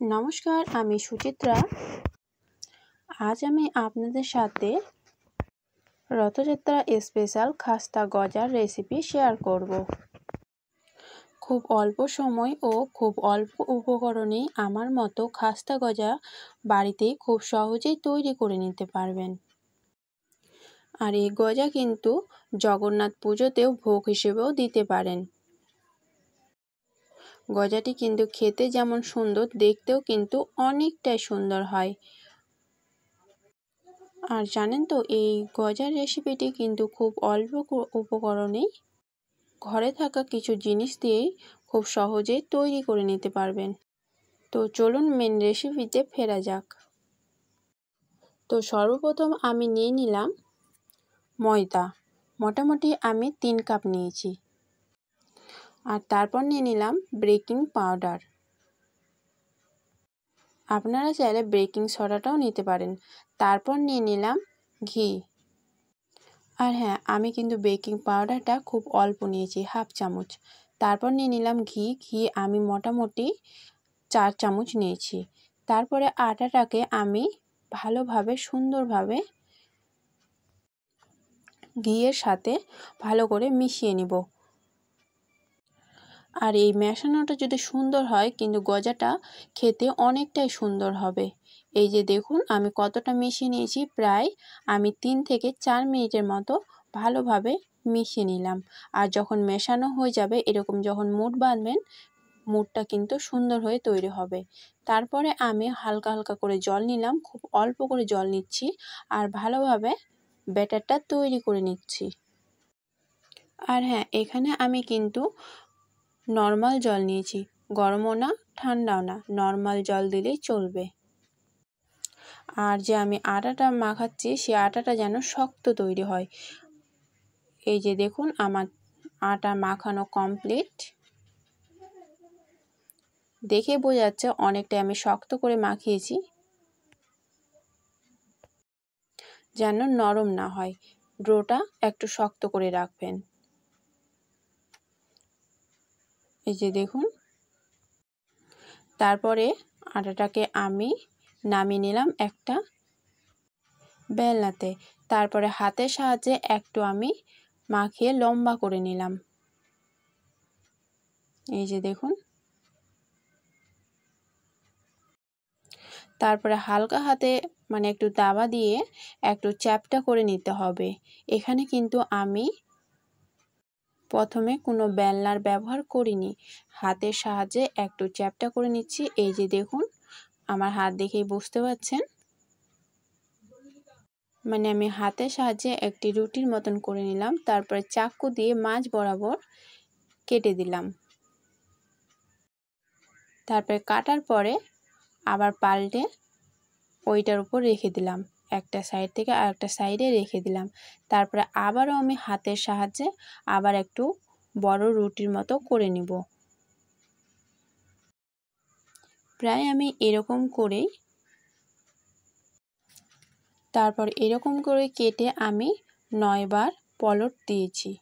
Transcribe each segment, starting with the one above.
নমস্কার, আমি সুচিত্রা। আজ আমি আপনাদের সাথে রথযাত্রা স্পেশাল খাস্তা গজার রেসিপি শেয়ার করব। খুব অল্প সময় ও খুব অল্প উপকরণে আমার মতো খাস্তা গজা বাড়িতেই খুব সহজেই তৈরি করে নিতে পারবেন। আর এই গজা কিন্তু জগন্নাথ পুজোতেও ভোগ হিসেবেও দিতে পারেন। গজাটি কিন্তু খেতে যেমন সুন্দর, দেখতেও কিন্তু অনেকটাই সুন্দর হয়। আর জানেন তো, এই গজার রেসিপিটি কিন্তু খুব অল্প উপকরণেই ঘরে থাকা কিছু জিনিস দিয়েই খুব সহজেই তৈরি করে নিতে পারবেন। তো চলুন মেন রেসিপিতে ফেরা যাক। তো সর্বপ্রথম আমি নিয়ে নিলাম ময়দা, মোটামুটি আমি 3 কাপ নিয়েছি। আর তারপর নিয়ে নিলাম বেকিং পাউডার, আপনারা চাইলে বেকিং সোডাটাও নিতে পারেন। তারপর নিয়ে নিলাম ঘি। আর হ্যাঁ, আমি কিন্তু বেকিং পাউডারটা খুব অল্প নিয়েছি, হাফ চামচ। তারপর নিয়ে নিলাম ঘি আমি মোটামুটি 4 চামচ নিয়েছি। তারপরে আটাটাকে আমি ভালোভাবে সুন্দরভাবে ঘিয়ের সাথে ভালো করে মিশিয়ে নিব। আর এই মেশানোটা যদি সুন্দর হয় কিন্তু গজাটা খেতে অনেকটাই সুন্দর হবে। এই যে দেখুন আমি কতটা মিশিয়ে নিয়েছি, প্রায় আমি 3 থেকে 4 মিনিটের মতো ভালোভাবে মিশিয়ে নিলাম। আর যখন মেশানো হয়ে যাবে, এরকম যখন মুঠ বাঁধবেন, মুঠটা কিন্তু সুন্দর হয়ে তৈরি হবে। তারপরে আমি হালকা হালকা করে জল নিলাম, খুব অল্প করে জল নিচ্ছি আর ভালোভাবে ব্যাটারটা তৈরি করে নিচ্ছি। আর হ্যাঁ, এখানে আমি কিন্তু নর্মাল জল নিয়েছি, গরমও না ঠান্ডাও না, নর্মাল জল দিলেই চলবে। আর যে আমি আটাটা মাখাচ্ছি, সে আটাটা যেন শক্ত তৈরি হয়। এই যে দেখুন আমার আটা মাখানো কমপ্লিট। দেখে বোঝা যাচ্ছে অনেকটাই আমি শক্ত করে মাখিয়েছি, যেন নরম না হয়। ডোটা একটু শক্ত করে রাখবেন। এই যে দেখুন, তারপরে আটাটাকে আমি নামিয়ে নিলাম একটা বেলনাতে। তারপরে হাতের সাহায্যে একটু আমি মাখিয়ে লম্বা করে নিলাম। এই যে দেখুন, তারপরে হালকা হাতে মানে একটু দাবা দিয়ে একটু চ্যাপ্টা করে নিতে হবে। এখানে কিন্তু আমি প্রথমে কোনো বেলনার ব্যবহার করিনি, হাতের সাহায্যে একটু চ্যাপ্টা করে নিচ্ছি। এই যে দেখুন, আমার হাত দেখেই বুঝতে পারছেন, মানে আমি হাতের সাহায্যে একটি রুটির মতন করে নিলাম। তারপরে চাকু দিয়ে মাঝ বরাবর কেটে দিলাম। তারপরে কাটার পরে আবার পাল্টে ওইটার উপর রেখে দিলাম, একটা সাইড থেকে আর একটা সাইডে রেখে দিলাম। তারপরে আবারও আমি হাতের সাহায্যে আবার একটু বড় রুটির মতো করে নিব। প্রায় আমি এরকম করেই, তারপর এরকম করে কেটে আমি 9 বার পলট দিয়েছি।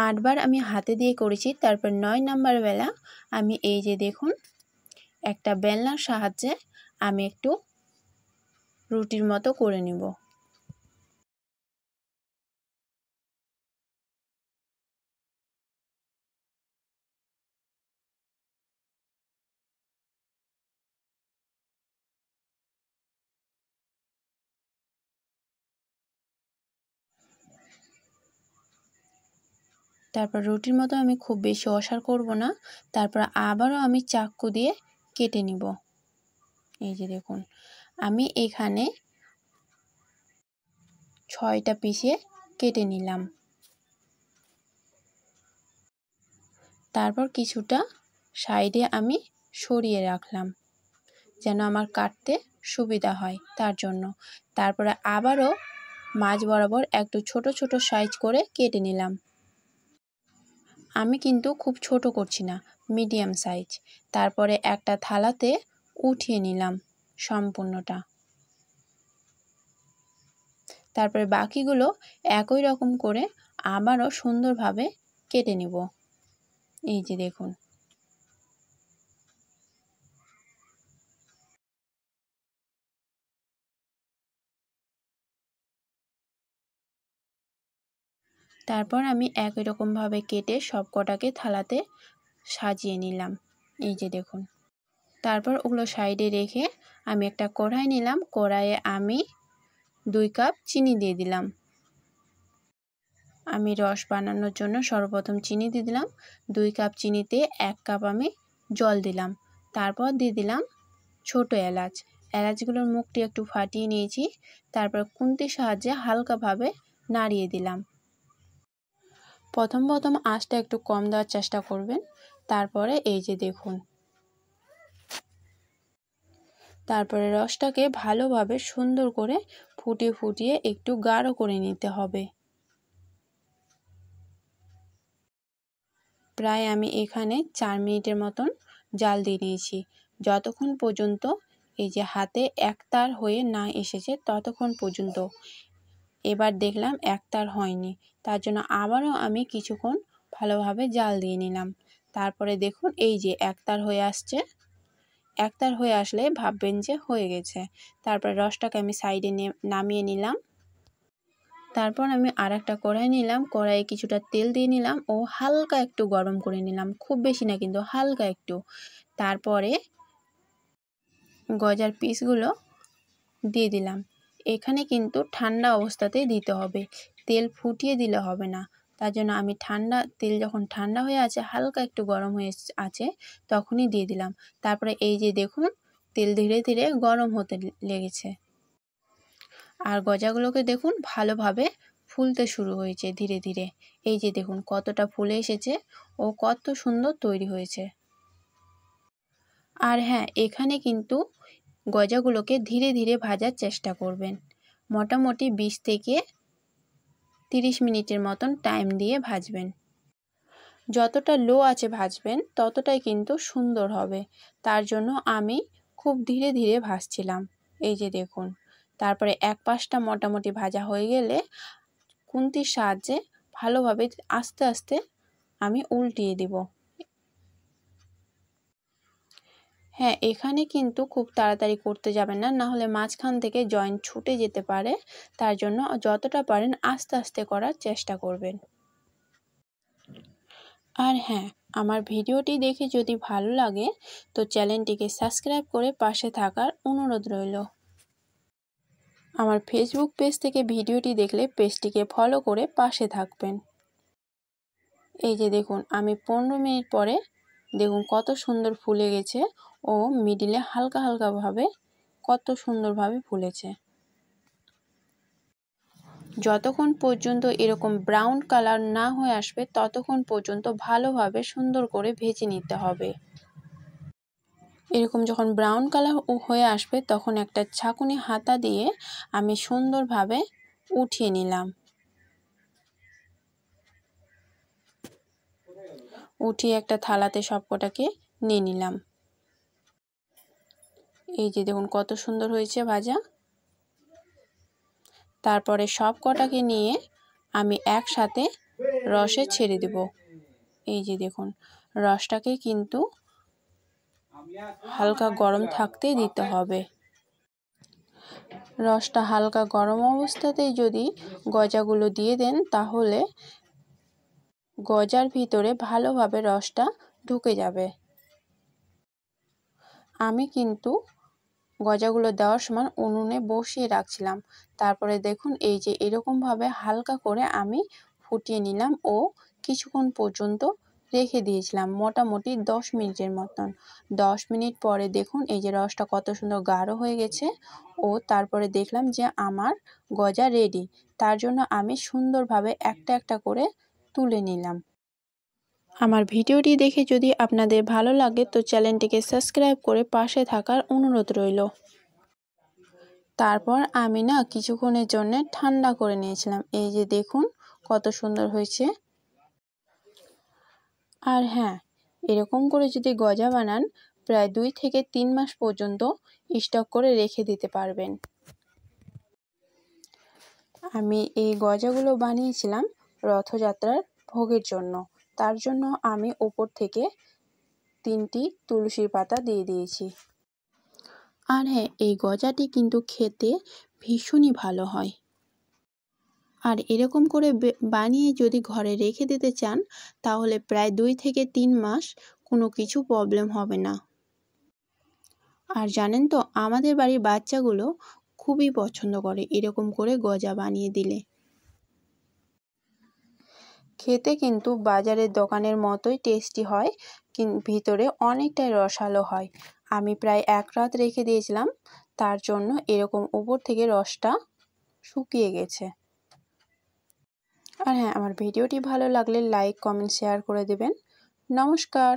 আটবার আমি হাতে দিয়ে করেছি। তারপর 9 নাম্বার বেলা আমি এই যে দেখুন, একটা বেলনার সাহায্যে আমি একটু রুটির মতো করে নিব। তারপর রুটির মতো আমি খুব বেশি অসার করব না। তারপর আবারও আমি চাকু দিয়ে কেটে নিব। এই যে দেখুন, আমি এখানে 6টা পিসে কেটে নিলাম। তারপর কিছুটা সাইডে আমি সরিয়ে রাখলাম, যেন আমার কাটতে সুবিধা হয় তার জন্য। তারপরে আবারও মাঝ বরাবর একটু ছোট ছোট সাইজ করে কেটে নিলাম। আমি কিন্তু খুব ছোট করছি না, মিডিয়াম সাইজ। তারপরে একটা থালাতে উঠিয়ে নিলাম। সম্পূর্ণটা। তারপরে বাকিগুলো একই রকম করে আবারও সুন্দরভাবে কেটে নিব। এই যে দেখুন। তারপর আমি একই রকমভাবে কেটে সব কটাকে থালাতে সাজিয়ে নিলাম। এই যে দেখুন। তারপর ওগুলো সাইডে রেখে আমি একটা কড়াই নিলাম। কড়াইয়ে আমি 2 কাপ চিনি দিয়ে দিলাম। আমি রস বানানোর জন্য সর্বপ্রথম চিনি দিয়ে দিলাম। 2 কাপ চিনিতে 1 কাপ আমি জল দিলাম। তারপর দিয়ে দিলাম ছোট এলাচ। এলাচগুলোর মুখটি একটু ফাটিয়ে নিয়েছি। তারপর খুন্তির সাহায্যে হালকাভাবে নাড়িয়ে দিলাম। প্রথম আঁচটা একটু কম দেওয়ার চেষ্টা করবেন। তারপরে এই যে দেখুন। তারপরে রসটাকে ভালোভাবে সুন্দর করে ফুটিয়ে একটু গাঢ় করে নিতে হবে। প্রায় আমি এখানে 4 মিনিটের মতন জাল দিয়ে নিয়েছি। যতক্ষণ পর্যন্ত এই যে হাতে একতার হয়ে না এসেছে ততক্ষণ পর্যন্ত। এবার দেখলাম একতার হয়নি, তার জন্য আবারও আমি কিছুক্ষণ ভালোভাবে জাল দিয়ে নিলাম। তারপরে দেখুন এই যে একতার হয়ে আসছে। একতার হয়ে আসলে ভাববেন যে হয়ে গেছে। তারপরে রসটাকে আমি সাইডে নামিয়ে নিলাম। তারপর আমি আরেকটা কড়াই নিলাম। কড়াইয়ে কিছুটা তেল দিয়ে নিলাম ও হালকা একটু গরম করে নিলাম, খুব বেশি না কিন্তু হালকা একটু। তারপরে গজার পিসগুলো দিয়ে দিলাম। এখানে কিন্তু ঠান্ডা অবস্থাতেই দিতে হবে, তেল ফুটিয়ে দিলে হবে না। তার জন্য আমি তেল যখন ঠান্ডা হয়ে আছে, হালকা একটু গরম হয়ে আছে, তখনই দিয়ে দিলাম। তারপরে এই যে দেখুন তেল ধীরে ধীরে গরম হতে লেগেছে। আর গজাগুলোকে দেখুন ভালোভাবে ফুলতে শুরু হয়েছে ধীরে ধীরে। এই যে দেখুন কতটা ফুলে এসেছে ও কত সুন্দর তৈরি হয়েছে। আর হ্যাঁ, এখানে কিন্তু গজাগুলোকে ধীরে ধীরে ভাজার চেষ্টা করবেন। মোটামুটি 20 থেকে 30 মিনিটের মতন টাইম দিয়ে ভাজবেন। যতটা লো আঁচে ভাজবেন ততটাই কিন্তু সুন্দর হবে। তার জন্য আমি খুব ধীরে ধীরে ভাজছিলাম। এই যে দেখুন। তারপরে এক পাশটা মোটামুটি ভাজা হয়ে গেলে খুন্তির সাহায্যে ভালোভাবে আস্তে আস্তে আমি উল্টিয়ে দিব। হ্যাঁ, এখানে কিন্তু খুব তাড়াতাড়ি করতে যাবেন না, না হলে মাঝখান থেকে জয়েন্ট ছুটে যেতে পারে। তার জন্য যতটা পারেন আস্তে আস্তে করার চেষ্টা করবেন। আর হ্যাঁ, আমার ভিডিওটি দেখে যদি ভালো লাগে তো চ্যানেলটিকে সাবস্ক্রাইব করে পাশে থাকার অনুরোধ রইল। আমার ফেসবুক পেজ থেকে ভিডিওটি দেখলে পেজটিকে ফলো করে পাশে থাকবেন। এই যে দেখুন আমি 15 মিনিট পরে দেখুন কত সুন্দর ফুলে গেছে ও মিডিলে হালকা হালকাভাবে কত সুন্দরভাবে ফুলেছে। যতক্ষণ পর্যন্ত এরকম ব্রাউন কালার না হয়ে আসবে ততক্ষণ পর্যন্ত ভালোভাবে সুন্দর করে ভেজে নিতে হবে। এরকম যখন ব্রাউন কালার হয়ে আসবে তখন একটা ছাঁকুনি হাতা দিয়ে আমি সুন্দরভাবে উঠিয়ে নিলাম। উঠিয়ে একটা থালাতে সবকটাকে নিয়ে নিলাম। এই যে দেখুন কত সুন্দর হয়েছে ভাজা। তারপরে সব কটাকে নিয়ে আমি একসাথে রসে ছেড়ে দেব। এই যে দেখুন রসটাকে কিন্তু হালকা গরম থাকতে দিতে হবে। রসটা হালকা গরম অবস্থাতেই যদি গজাগুলো দিয়ে দেন তাহলে গজার ভিতরে ভালোভাবে রসটা ঢুকে যাবে। আমি কিন্তু গজাগুলো দেওয়ার সময় উনুনে বসিয়ে রাখছিলাম। তারপরে দেখুন এই যে এরকমভাবে হালকা করে আমি ফুটিয়ে নিলাম ও কিছুক্ষণ পর্যন্ত রেখে দিয়েছিলাম, মোটামুটি 10 মিনিটের মতন। 10 মিনিট পরে দেখুন এই যে রসটা কত সুন্দর গাঢ় হয়ে গেছে ও তারপরে দেখলাম যে আমার গজা রেডি। তার জন্য আমি সুন্দরভাবে একটা একটা করে তুলে নিলাম। আমার ভিডিওটি দেখে যদি আপনাদের ভালো লাগে তো চ্যানেলটিকে সাবস্ক্রাইব করে পাশে থাকার অনুরোধ রইল। তারপর আমি না কিছুক্ষণের জন্য ঠান্ডা করে নিয়েছিলাম। এই যে দেখুন কত সুন্দর হয়েছে। আর হ্যাঁ, এরকম করে যদি গজা বানান প্রায় 2 থেকে 3 মাস পর্যন্ত স্টক করে রেখে দিতে পারবেন। আমি এই গজাগুলো বানিয়েছিলাম রথযাত্রার ভোগের জন্য। তার জন্য আমি উপর থেকে 3টি তুলসীর পাতা দিয়ে দিয়েছি। আর হ্যাঁ, এই গজাটি কিন্তু খেতে ভীষণই ভালো হয়। আর এরকম করে বানিয়ে যদি ঘরে রেখে দিতে চান তাহলে প্রায় 2 থেকে 3 মাস কোনো কিছু প্রবলেম হবে না। আর জানেন তো, আমাদের বাড়ির বাচ্চাগুলো খুবই পছন্দ করে এরকম করে গজা বানিয়ে দিলে। খেতে কিন্তু বাজারের দোকানের মতোই টেস্টি হয়, ভিতরে অনেকটাই রসালো হয়। আমি প্রায় 1 রাত রেখে দিয়েছিলাম, তার জন্য এরকম উপর থেকে রসটা শুকিয়ে গেছে। আর হ্যাঁ, আমার ভিডিওটি ভালো লাগলে লাইক, কমেন্ট, শেয়ার করে দেবেন। নমস্কার।